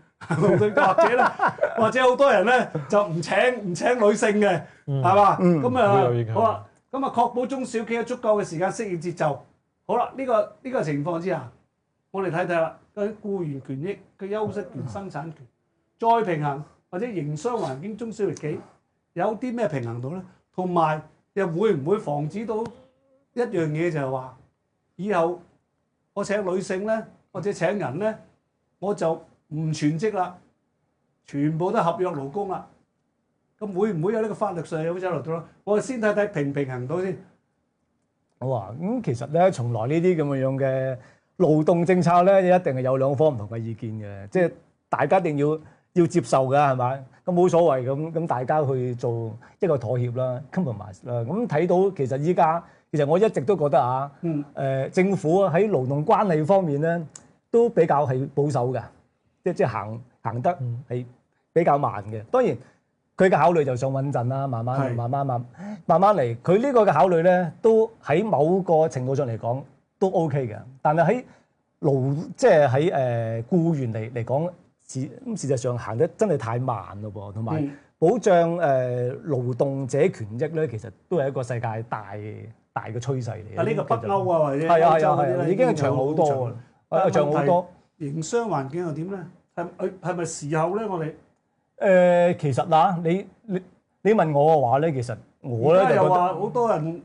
或者好多人咧就唔請女性嘅，係嘛？咁啊好啦，咁啊確保中小企有足夠嘅時間適應節奏。好啦，呢個情況之下，我哋睇睇啦。佢僱員權益、佢休息權、生產權，再平衡或者營商環境中小微企有啲咩平衡到咧？同埋又會唔會防止到一樣嘢就係話，以後我請女性咧或者請人咧，我就唔全職啦，全部都係合約勞工啦。咁會唔會有呢個法律上有走落到咧？我哋先睇睇平唔平衡到先。好啊，咁其實咧，從來呢啲咁樣嘅勞動政策咧，一定係有兩方唔同嘅意見嘅，即係大家一定要接受㗎，係咪？咁冇所謂咁大家去做一個妥協啦 ，compromise 啦。咁睇到其實依家，其實我一直都覺得啊，政府喺勞動關係方面咧，都比較係保守嘅，即係行得係比較慢嘅。當然佢嘅考慮就想穩陣啦，慢慢嚟。佢呢個嘅考慮咧，都喺某個程度上嚟講都 OK 嘅。但係喺即係喺僱員嚟講，事實上行得真係太慢咯噃。同埋保障勞動者權益咧，其實都係一個世界大嘅趨勢嚟。呢個北歐啊，或者歐洲嗰啲咧，已經係長好多啦，長好多。營商環境又點咧？係咪時候咧？我哋其實嗱，你問我嘅話咧，其實我咧就又話好多人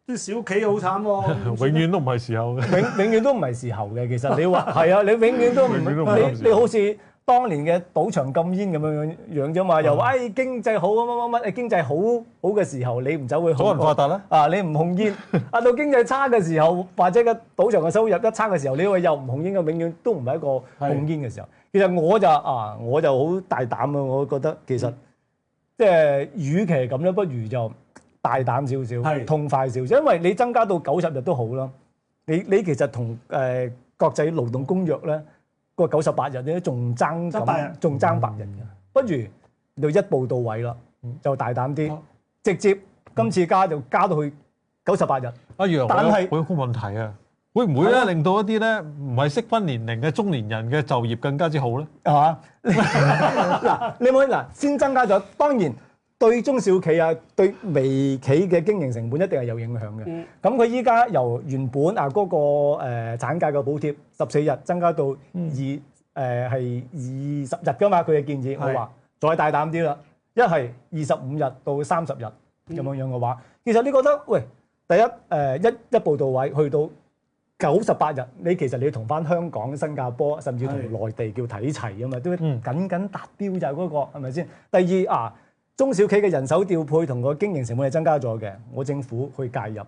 啲小企好慘喎，永遠都唔係時候嘅，永遠都唔係時候嘅。其實你話係啊，你永遠都唔你好似當年嘅賭場禁煙咁樣啫嘛，又話經濟好乜，經濟好嘅時候你唔走去好人發達啦，你唔控煙，到經濟差嘅時候，或者個賭場嘅收入一差嘅時候，你話又唔控煙嘅，永遠都唔係一個控煙嘅時候。其實我就好大膽啊！我覺得其實即係與其咁咧，不如就大膽少少，痛快少少，因為你增加到90日都好啦。你其實同國際勞動公約咧個98日咧仲爭8日嘅，不如就一步到位啦，就大膽啲，直接今次加就加到去98日。一樣，但係我有個問題啊！會唔會咧令到一啲咧唔係適婚年齡嘅中年人嘅就業更加之好咧？係嘛？嗱，你冇嗱先增加咗，當然對中小企啊、對微企嘅經營成本一定係有影響嘅。咁佢依家由原本嗰個產假嘅補貼14日增加到係20日㗎嘛？佢嘅建議我話再大膽啲啦，一係25日到30日咁樣嘅話，其實你覺得喂，第一一步到位去到98日，其實你同翻香港、新加坡，甚至同內地叫睇齊啊嘛，都緊達標就係嗰個係咪先？第二中小企嘅人手調配同個經營成本係增加咗嘅，我政府去介入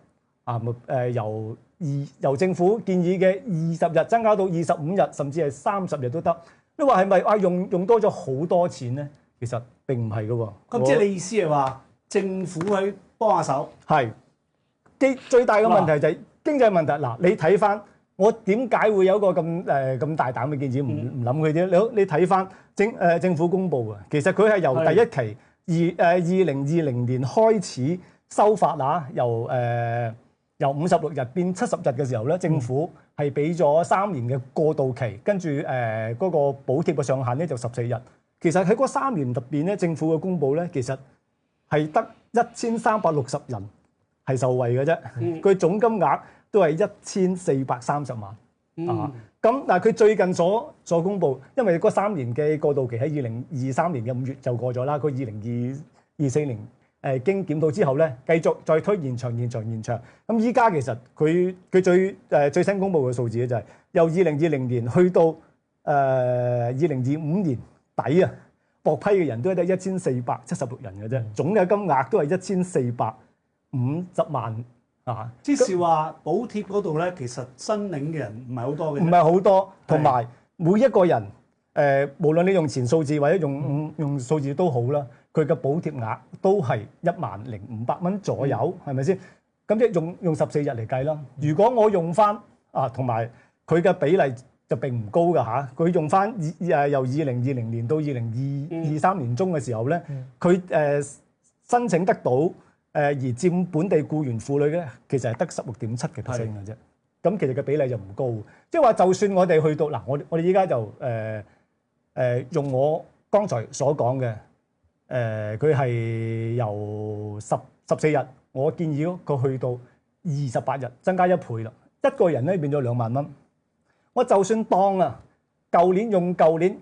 由政府建議嘅20日增加到25日，甚至係30日都得。你話係咪用多咗好多錢咧？其實並唔係嘅喎。咁即係你意思係話政府去幫下手？係最大嘅問題就係經濟問題。嗱，你睇翻我點解會有一個咁大膽嘅建議？唔諗佢啲，你睇翻政府公佈嘅，其實佢係由第一期2020年開始修法由56日變70日嘅時候咧，政府係俾咗3年嘅過渡期，跟住嗰個補貼嘅上限咧就14日。其實喺嗰3年入邊咧，政府嘅公佈咧，其實係得1360人係受惠嘅啫。佢總金額都係1430萬咁但係佢最近所公佈，因為嗰3年嘅過渡期喺2023年嘅5月就過咗啦。佢2024年經檢討之後咧，繼續再推延長。咁依家其實佢最新公佈嘅數字咧就係由2020年去到2025年底啊，獲批嘅人都係得1476人嘅啫，總嘅金額都係1450萬。即是話補貼嗰度咧，其實申領嘅人唔係好多嘅，唔係好多，同埋每一個人無論你用前數字或者用數字都好啦，佢嘅補貼額都係10500蚊左右，係咪先？咁即係用14日嚟計啦。如果我用翻同埋佢嘅比例就並唔高㗎嚇，佢用翻由2020年到2023年中嘅時候咧，佢申請得到。而佔本地僱員婦女咧，其實係得16.7%嘅啫。咁其實嘅比例就唔高，即係話就算我哋去到嗱，我哋依家就用我剛才所講嘅佢係由14日，我建議佢去到28日，增加1倍啦。一個人咧變咗2萬蚊。我就算當舊年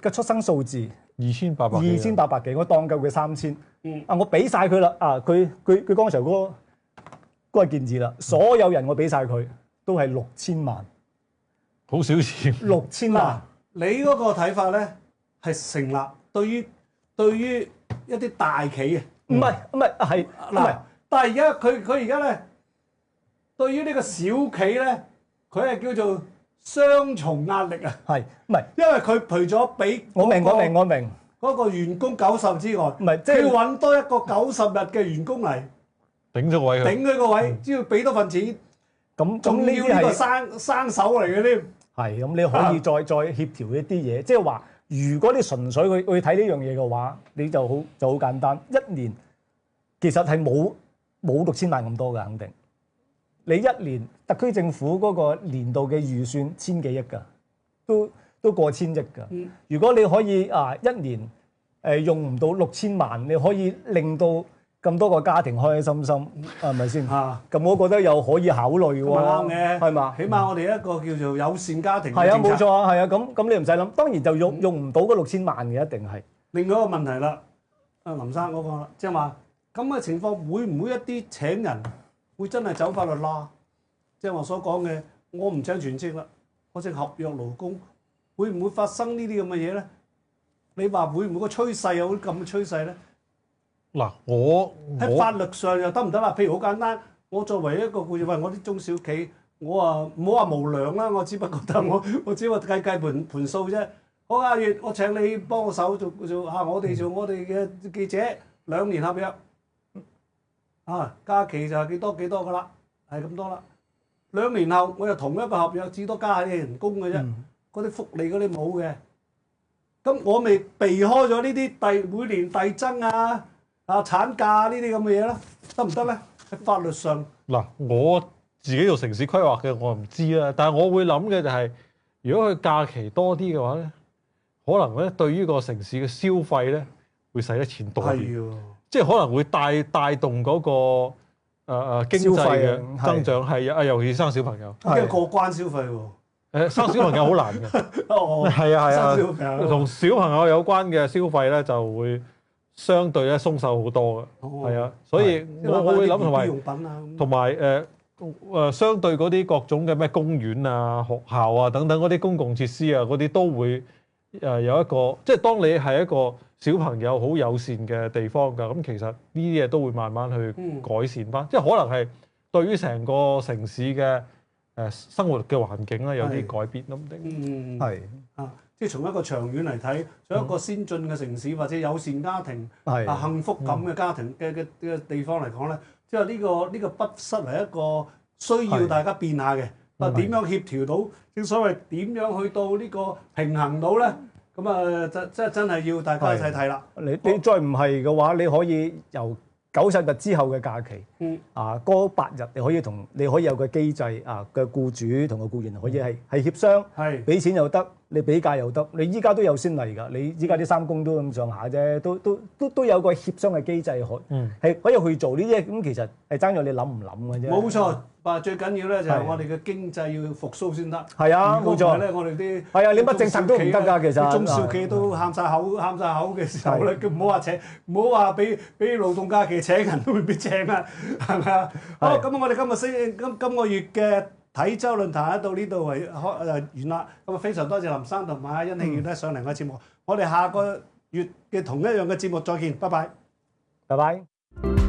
嘅出生數字2800幾，我當夠佢3000。我俾晒佢啦！佢剛才嗰個建議啦，所有人我俾晒佢，都係6000萬，好少錢。6000萬，你嗰個睇法咧，係成立對於一啲大企嘅，唔係係嗱，但係而家佢而家咧，對於呢個小企咧，佢係叫做雙重壓力啊！係唔係？因為佢除咗俾我明嗰個員工90之外，唔係即係要揾多一個90日嘅員工嚟頂咗個位佢，頂佢個位，只要俾多份錢，咁仲呢啲要呢個係生手嚟嘅添。係咁，你可以再協調一啲嘢，即係話如果你純粹去睇呢樣嘢嘅話，你就好簡單，一年其實係冇6000萬咁多㗎，肯定。你一年特區政府嗰個年度嘅預算千幾億㗎，都過千億㗎。如果你可以一年用唔到6000萬，你可以令到咁多個家庭開開心心，係咪先？咁我覺得又可以考慮喎。啱嘅，係嘛？起碼我哋一個叫做友善家庭嘅係啊，政策冇錯啊，係啊，咁你唔使諗，當然就用唔到嗰6000萬嘅，一定係。另外一個問題啦，林生嗰個啦，即係話咁嘅情況會唔會一啲請人會真係走法律啦？即係我所講嘅，我唔請全職啦，我請合約勞工，會唔會發生呢啲咁嘅嘢咧？你話會唔會個趨勢有啲咁嘅趨勢咧？嗱，我喺法律上又得唔得啦？譬如好簡單，我作為一個僱主，喂，我啲中小企，我話唔好話無良啦，我只不過覺得我只係計盤數啫。我阿月，我請你幫我手做我哋做我哋嘅記者2年合約，假期就係幾多㗎啦，係咁多啦。2年後我又同一個合約，至多加下啲人工嘅啫，嗰啲福利嗰啲冇嘅。咁我咪避開咗呢啲每年遞增產假呢啲咁嘅嘢啦，得唔得咧？喺法律上嗱，我自己做城市規劃嘅，我唔知啦。但係我會諗嘅就係，如果佢假期多啲嘅話咧，可能咧對於個城市嘅消費咧會使得錢多啲，即係可能會帶動嗰個經濟嘅增長係啊，尤其是生小朋友，因為過關消費喎。生小朋友好難嘅，係啊，同小朋友有關嘅消費咧就會相對咧鬆手好多嘅，係啊，所以我會諗同埋相對嗰啲各種嘅咩公園啊、學校啊等等嗰啲公共設施啊嗰啲都會有一個，即係當你係一個小朋友好友善嘅地方㗎，咁其實呢啲嘢都會慢慢去改善翻，即係可能係對於成個城市嘅生活嘅環境咧有啲改變都唔定。係即係從一個長遠嚟睇，從一個先進嘅城市或者友善家庭、幸福感嘅家庭嘅地方嚟講咧，即係呢個不失為一個需要大家變下嘅。但點樣協調到？正所謂點樣去到呢個平衡到咧？咁真係要大家一齊睇啦。你再唔係嘅話，你可以由90日之後嘅假期，嗰8日你可以有個機制嘅僱主同個僱員可以係協商，俾錢又得，你俾假又得。你依家都有先例㗎，你依家啲3公都咁上下啫，都有個協商嘅機制係可以去做呢啲嘢。咁其實係爭咗你諗唔諗嘅啫。冇錯，但係最緊要咧就係我哋嘅經濟要復甦先得。係啊，冇錯咧，我哋啲你乜政策都唔得㗎，其實中小企都喊晒口嘅時候咧，唔好話俾勞動假期請人都未必請啊，係咪啊？好，咁我哋今個月嘅體周論壇到呢度完啦。咁啊，非常多謝林生同埋阿甄慶月咧上嚟我嘅節目。我哋下個月嘅同一樣嘅節目再見，拜拜。拜拜。